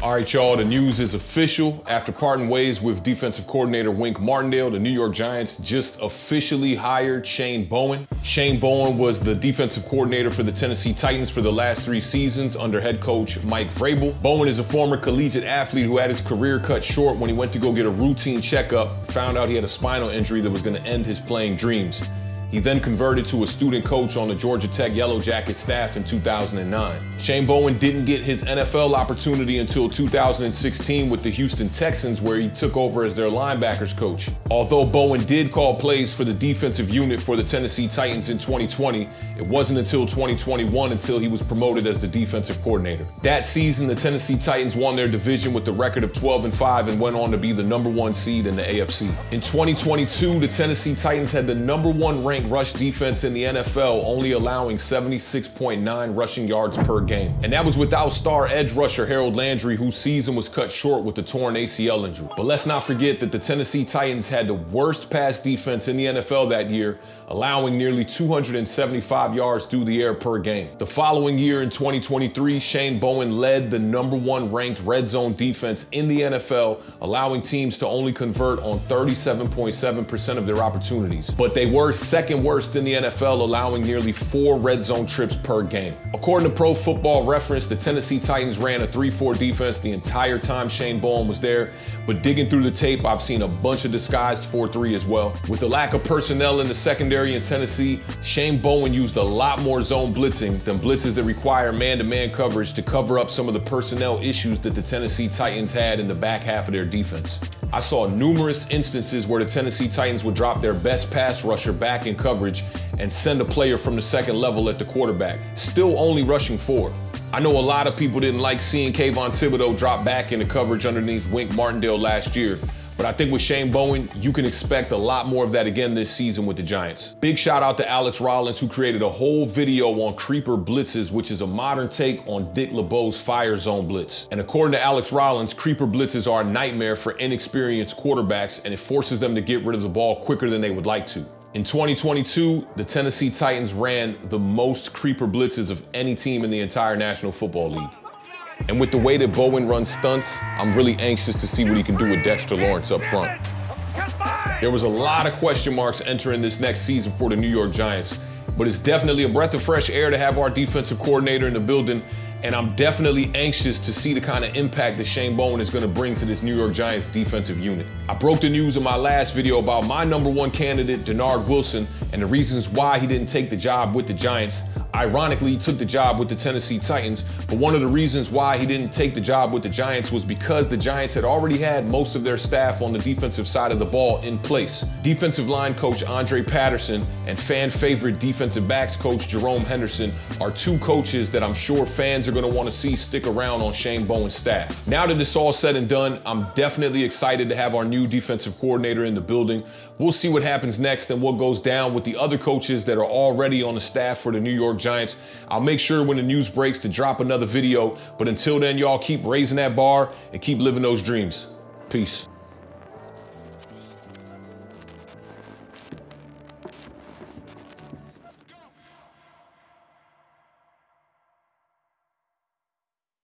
All right, y'all, the news is official. After parting ways with defensive coordinator Wink Martindale, the New York Giants just officially hired Shane Bowen. Shane Bowen was the defensive coordinator for the Tennessee Titans for the last 3 seasons under head coach Mike Vrabel. Bowen is a former collegiate athlete who had his career cut short when he went to go get a routine checkup, found out he had a spinal injury that was going to end his playing dreams. He then converted to a student coach on the Georgia Tech Yellow Jacket staff in 2009. Shane Bowen didn't get his NFL opportunity until 2016 with the Houston Texans, where he took over as their linebackers coach. Although Bowen did call plays for the defensive unit for the Tennessee Titans in 2020, it wasn't until 2021 until he was promoted as the defensive coordinator. That season, the Tennessee Titans won their division with the record of 12-5 and went on to be the #1 seed in the AFC. In 2022, the Tennessee Titans had the #1 ranked rush defense in the NFL, only allowing 76.9 rushing yards per game. And that was without star edge rusher Harold Landry, whose season was cut short with the torn ACL injury. But let's not forget that the Tennessee Titans had the worst pass defense in the NFL that year, allowing nearly 275 yards through the air per game. The following year in 2023, Shane Bowen led the #1 ranked red zone defense in the NFL, allowing teams to only convert on 37.7% of their opportunities. But they were second worst in the NFL, allowing nearly 4 red zone trips per game. According to Pro Football Reference, the Tennessee Titans ran a 3-4 defense the entire time Shane Bowen was there, but digging through the tape, I've seen a bunch of disguised 4-3 as well. With the lack of personnel in the secondary in Tennessee, Shane Bowen used a lot more zone blitzing than blitzes that require man-to-man coverage to cover up some of the personnel issues that the Tennessee Titans had in the back half of their defense. I saw numerous instances where the Tennessee Titans would drop their best pass rusher back in coverage and send a player from the second level at the quarterback, still only rushing 4. I know a lot of people didn't like seeing Kayvon Thibodeau drop back into coverage underneath Wink Martindale last year, but I think with Shane Bowen, you can expect a lot more of that again this season with the Giants. Big shout out to Alex Rollins, who created a whole video on creeper blitzes, which is a modern take on Dick LeBeau's fire zone blitz. And according to Alex Rollins, creeper blitzes are a nightmare for inexperienced quarterbacks, and it forces them to get rid of the ball quicker than they would like to. In 2022, the Tennessee Titans ran the most creeper blitzes of any team in the entire National Football League. And with the way that Bowen runs stunts, I'm really anxious to see what he can do with Dexter Lawrence up front. There was a lot of question marks entering this next season for the New York Giants, but it's definitely a breath of fresh air to have our defensive coordinator in the building, and I'm definitely anxious to see the kind of impact that Shane Bowen is going to bring to this New York Giants defensive unit. I broke the news in my last video about my #1 candidate, Denard Wilson, and the reasons why he didn't take the job with the Giants. Ironically, he took the job with the Tennessee Titans, but one of the reasons why he didn't take the job with the Giants was because the Giants had already had most of their staff on the defensive side of the ball in place. Defensive line coach Andre Patterson and fan favorite defensive backs coach Jerome Henderson are 2 coaches that I'm sure fans are going to want to see stick around on Shane Bowen's staff. Now that it's all said and done, I'm definitely excited to have our new defensive coordinator in the building. We'll see what happens next and what goes down with the other coaches that are already on the staff for the New York Giants. I'll make sure when the news breaks to drop another video, but until then, y'all keep raising that bar and keep living those dreams. Peace.